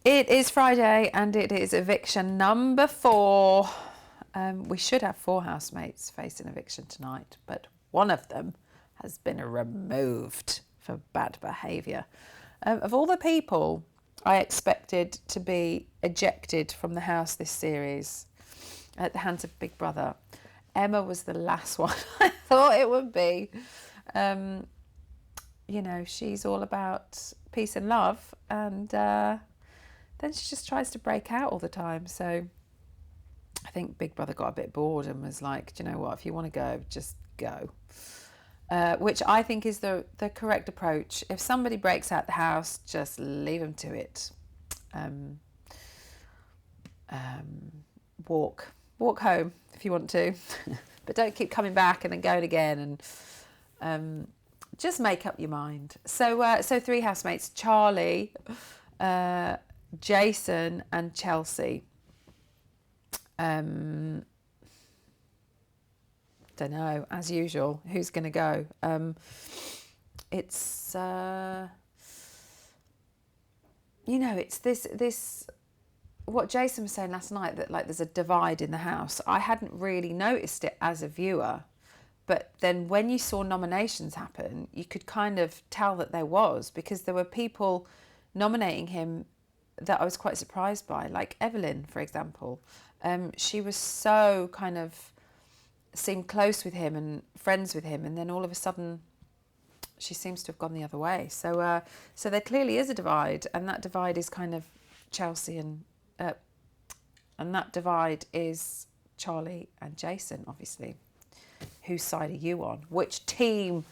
It is Friday and it is eviction number 4. We should have 4 housemates facing eviction tonight, but one of them has been removed for bad behaviour. Of all the people I expected to be ejected from the house this series at the hands of Big Brother, Emma was the last one I thought it would be. You know, she's all about peace and love, and then she just tries to break out all the time. So I think Big Brother got a bit bored and was like, do you know what, if you want to go, just go. Which I think is the correct approach. If somebody breaks out the house, just leave them to it. Walk home if you want to, but don't keep coming back and then going again, and just make up your mind. So 3 housemates: Charlie, Jason and Chelsea. Don't know, as usual, who's going to go. It's you know, it's this what Jason was saying last night, that like there's a divide in the house. I hadn't really noticed it as a viewer, but then when you saw nominations happen, you could kind of tell that there was, because there were people nominating him that I was quite surprised by, like Evelyn, for example. She was so kind of seemed close with him and friends with him, and then all of a sudden she seems to have gone the other way. So there clearly is a divide, and that divide is kind of Chelsea and that divide is Charlie and Jason, obviously. Whose side are you on? Which team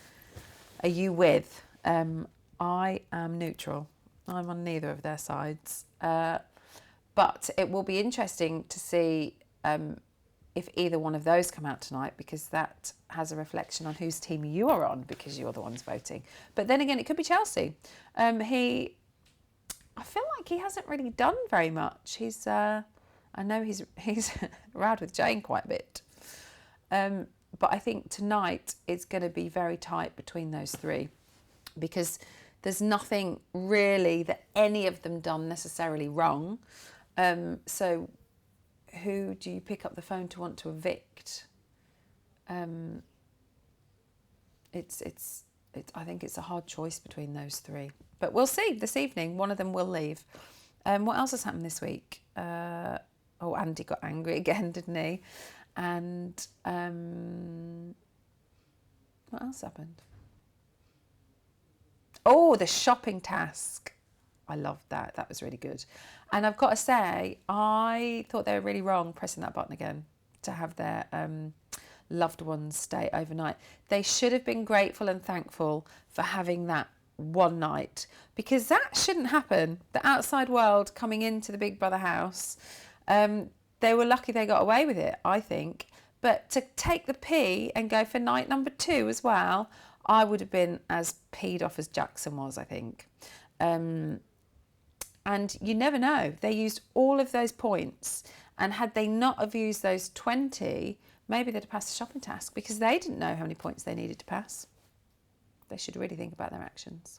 are you with? I am neutral. I'm on neither of their sides. But it will be interesting to see if either one of those come out tonight, because that has a reflection on whose team you are on, because you're the ones voting. But then again, it could be Chelsea. I feel like he hasn't really done very much. I know he's rowed with Jane quite a bit. But I think tonight it's going to be very tight between those 3, because there's nothing really that any of them done necessarily wrong. So who do you pick up the phone to want to evict? I think it's a hard choice between those 3. But we'll see this evening. One of them will leave. What else has happened this week? Andy got angry again, didn't he? And what else happened? Oh, the shopping task. I loved that. That was really good. And I've got to say, I thought they were really wrong pressing that button again to have their loved ones stay overnight. They should have been grateful and thankful for having that one night, because that shouldn't happen. The outside world coming into the Big Brother house, they were lucky they got away with it, I think. But to take the pee and go for night number 2 as well, I would have been as peed off as Jackson was, I think. And you never know. They used all of those points, and had they not have used those 20, maybe they'd have passed the shopping task, because they didn't know how many points they needed to pass. They should really think about their actions.